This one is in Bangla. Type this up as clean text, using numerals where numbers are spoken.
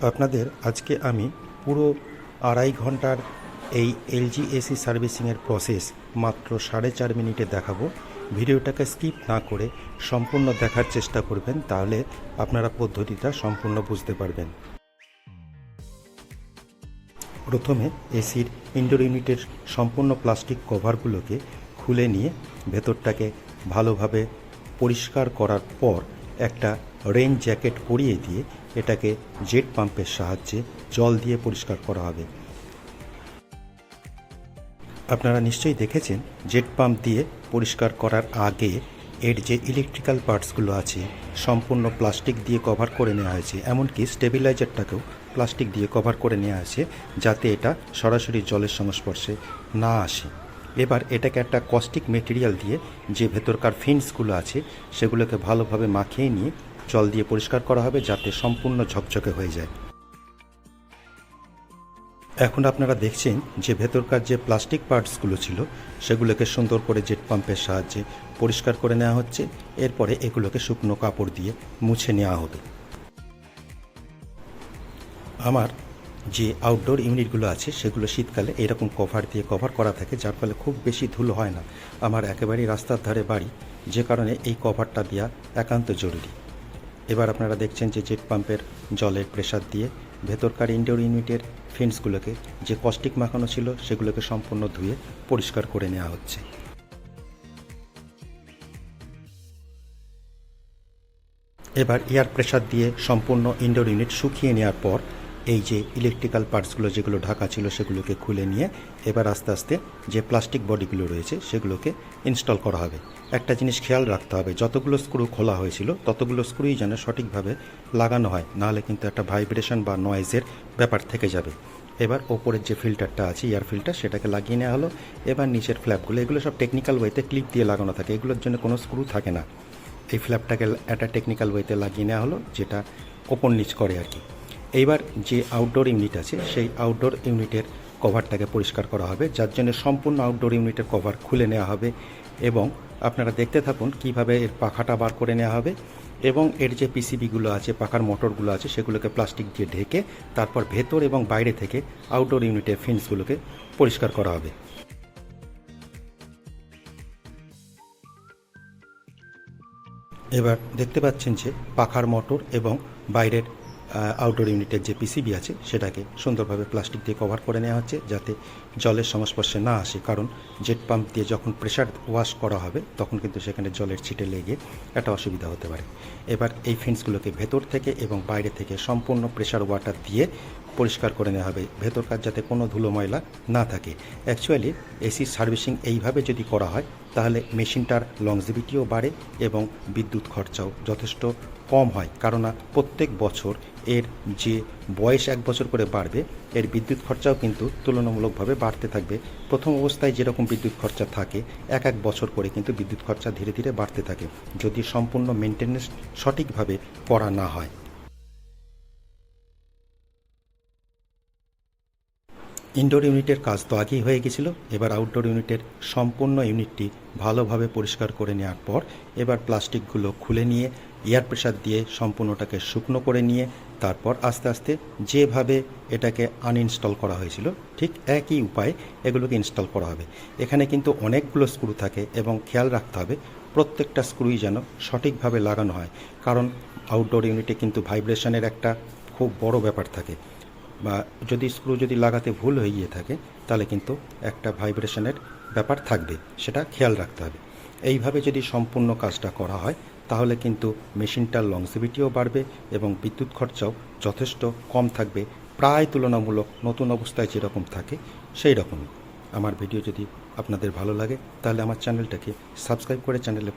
আপনাদের আজকে আমি পুরো 2.5 ঘন্টার এই এলজি এসি সার্ভিসিংয়ের প্রসেস মাত্র 4.5 মিনিটে দেখাবো। ভিডিওটাকে স্কিপ না করে সম্পূর্ণ দেখার চেষ্টা করবেন, তাহলে আপনারা পদ্ধতিটা সম্পূর্ণ বুঝতে পারবেন। প্রথমে এসির ইনডোর ইউনিটের সম্পূর্ণ প্লাস্টিক কভারগুলোকে খুলে নিয়ে ভেতরটাকে ভালোভাবে পরিষ্কার করার পর একটা রেন জ্যাকেট পরিয়ে দিয়ে এটাকে জেট পাম্পের সাহায্যে জল দিয়ে পরিষ্কার করা হবে। আপনারা নিশ্চয়ই দেখেছেন জেট পাম্প দিয়ে পরিষ্কার করার আগে এর যে ইলেকট্রিক্যাল পার্টসগুলো আছে সম্পূর্ণ প্লাস্টিক দিয়ে কভার করে নেওয়া হয়েছে, এমনকি স্টেবিলাইজারটাকেও প্লাস্টিক দিয়ে কভার করে নেওয়া হয়েছে যাতে এটা সরাসরি জলের সংস্পর্শে না আসে। এবার এটাকে একটা কস্টিক মেটেরিয়াল দিয়ে যে ভেতরকার ফিন্সগুলো আছে সেগুলোকে ভালোভাবে মাখিয়ে নিয়ে জল দিয়ে পরিষ্কার করা হবে যাতে সম্পূর্ণ ঝকঝকে হয়ে যায়। এখন আপনারা দেখছেন যে ভেতরকার যে প্লাস্টিক পার্টসগুলো ছিল সেগুলোকে সুন্দর করে জেট পাম্পের সাহায্যে পরিষ্কার করে নেওয়া হচ্ছে। এরপরে এগুলোকে শুকনো কাপড় দিয়ে মুছে নেওয়া হবে। আমার যে আউটডোর ইউনিটগুলো আছে সেগুলো শীতকালে এরকম কভার দিয়ে কভার করা থাকে, যার ফলে খুব বেশি ধুলো হয় না। আমার একেবারেই রাস্তার ধারে বাড়ি, যে কারণে এই কভারটা দেওয়া একান্ত জরুরি। এবার আপনারা দেখছেন যে জেট পাম্পের জলের প্রেসার দিয়ে ভেতরকার ইনডোর ইউনিটের ফিন্সগুলোকে যে কস্টিক মাখানো ছিল সেগুলোকে সম্পূর্ণ ধুয়ে পরিষ্কার করে নেওয়া হচ্ছে। এবার এয়ার প্রেসার দিয়ে সম্পূর্ণ ইনডোর ইউনিট শুকিয়ে নেওয়ার পর এই যে ইলেকট্রিক্যাল পার্টসগুলো যেগুলো ঢাকা ছিল সেগুলোকে খুলে নিয়ে এবার আস্তে আস্তে যে প্লাস্টিক বডিগুলো রয়েছে সেগুলোকে ইনস্টল করা হবে। একটা জিনিস খেয়াল রাখতে হবে, যতগুলো স্ক্রু খোলা হয়েছিল ততগুলো স্ক্রুই যেন সঠিকভাবে লাগানো হয়, নাহলে কিন্তু একটা ভাইব্রেশন বা নয়েজের ব্যাপার থেকে যাবে। এবার ওপরের যে ফিল্টারটা আছে এয়ার ফিল্টার সেটাকে লাগিয়ে নেওয়া হলো। এবার নিচের ফ্ল্যাপগুলো, এগুলো সব টেকনিক্যাল ওয়েতে ক্লিপ দিয়ে লাগানো থাকে, এগুলোর জন্য কোনো স্ক্রু থাকে না। এই ফ্ল্যাপটাকে একটা টেকনিক্যাল ওয়েতে লাগিয়ে নেওয়া হলো, যেটা ওপর নিচ করে আর কি। এইবার যে আউটডোর ইউনিট আছে সেই আউটডোর ইউনিটের কভারটাকে পরিষ্কার করা হবে, যার জন্য সম্পূর্ণ আউটডোর ইউনিটের কভার খুলে নেওয়া হবে এবং আপনারা দেখতে থাকুন কিভাবে এর পাখাটা বার করে নেওয়া হবে এবং এর যে পিসিবিগুলো আছে, পাখার মোটরগুলো আছে, সেগুলোকে প্লাস্টিক দিয়ে ঢেকে তারপর ভেতর এবং বাইরে থেকে আউটডোর ইউনিটের ফিন্সগুলোকে পরিষ্কার করা হবে। এবার দেখতে পাচ্ছেন যে পাখার মোটর এবং বাইরের আউটডোর ইউনিটের যে পিসিবি আছে সেটাকে সুন্দরভাবে প্লাস্টিক দিয়ে কভার করে নেওয়া হচ্ছে যাতে জলের সংস্পর্শে না আসে, কারণ জেট পাম্প দিয়ে যখন প্রেশার ওয়াশ করা হবে তখন কিন্তু সেখানে জলের ছিটে লেগে একটা অসুবিধা হতে পারে। এবার এই ফিন্সগুলোকে ভেতর থেকে এবং বাইরে থেকে সম্পূর্ণ প্রেশার ওয়াটার দিয়ে পরিষ্কার করে নেওয়া হবে, ভেতরকার যাতে কোনো ধুলো ময়লা না থাকে। অ্যাকচুয়ালি এসি সার্ভিসিং এইভাবে যদি করা হয় তাহলে মেশিনটার লংজিভিটিও বাড়ে এবং বিদ্যুৎ খরচাও যথেষ্ট কম হয়, কারণ প্রত্যেক বছর এর যে বয়স 1 বছর করে বাড়বে এর বিদ্যুৎ খরচাও কিন্তু তুলনামূলকভাবে বাড়তে থাকবে। প্রথম অবস্থায় যেরকম বিদ্যুৎ খরচা থাকে 1 বছর করে কিন্তু বিদ্যুৎ খরচা ধীরে ধীরে বাড়তে থাকে যদি সম্পূর্ণ মেনটেন্যান্স সঠিকভাবে করা না হয়। ইনডোর ইউনিটের কাজ তো আগেই হয়ে গেছিল, এবার আউটডোর ইউনিটের সম্পূর্ণ ইউনিটটি ভালোভাবে পরিষ্কার করে নেওয়ার পর এবার প্লাস্টিকগুলো খুলে নিয়ে এয়ার প্রেসার দিয়ে সম্পূর্ণটাকে শুকনো করে নিয়ে তারপর আস্তে আস্তে যেভাবে এটাকে আনইনস্টল করা হয়েছিল ঠিক একই উপায়ে এগুলোকে ইনস্টল করা হবে। এখানে কিন্তু অনেকগুলো স্ক্রু থাকে এবং খেয়াল রাখতে হবে প্রত্যেকটা স্ক্রুই যেন সঠিকভাবে লাগানো হয়, কারণ আউটডোর ইউনিটে কিন্তু ভাইব্রেশনের একটা খুব বড় ব্যাপার থাকে, বা যদি স্ক্রু যদি লাগাতে ভুল হয়ে গিয়ে থাকে তাহলে কিন্তু একটা ভাইব্রেশনের ব্যাপার থাকবে, সেটা খেয়াল রাখতে হবে। এইভাবে যদি সম্পূর্ণ কাজটা করা হয় তাহলে কিন্তু মেশিনটার লংজিভিটিও বাড়বে এবং বিদ্যুৎ খরচাও যথেষ্ট কম থাকবে, প্রায় তুলনামূলক নতুন অবস্থায় যেরকম থাকে সেই রকমই। আমার ভিডিও যদি আপনাদের ভালো লাগে তাহলে আমার চ্যানেলটাকে সাবস্ক্রাইব করে চ্যানেলের পাশে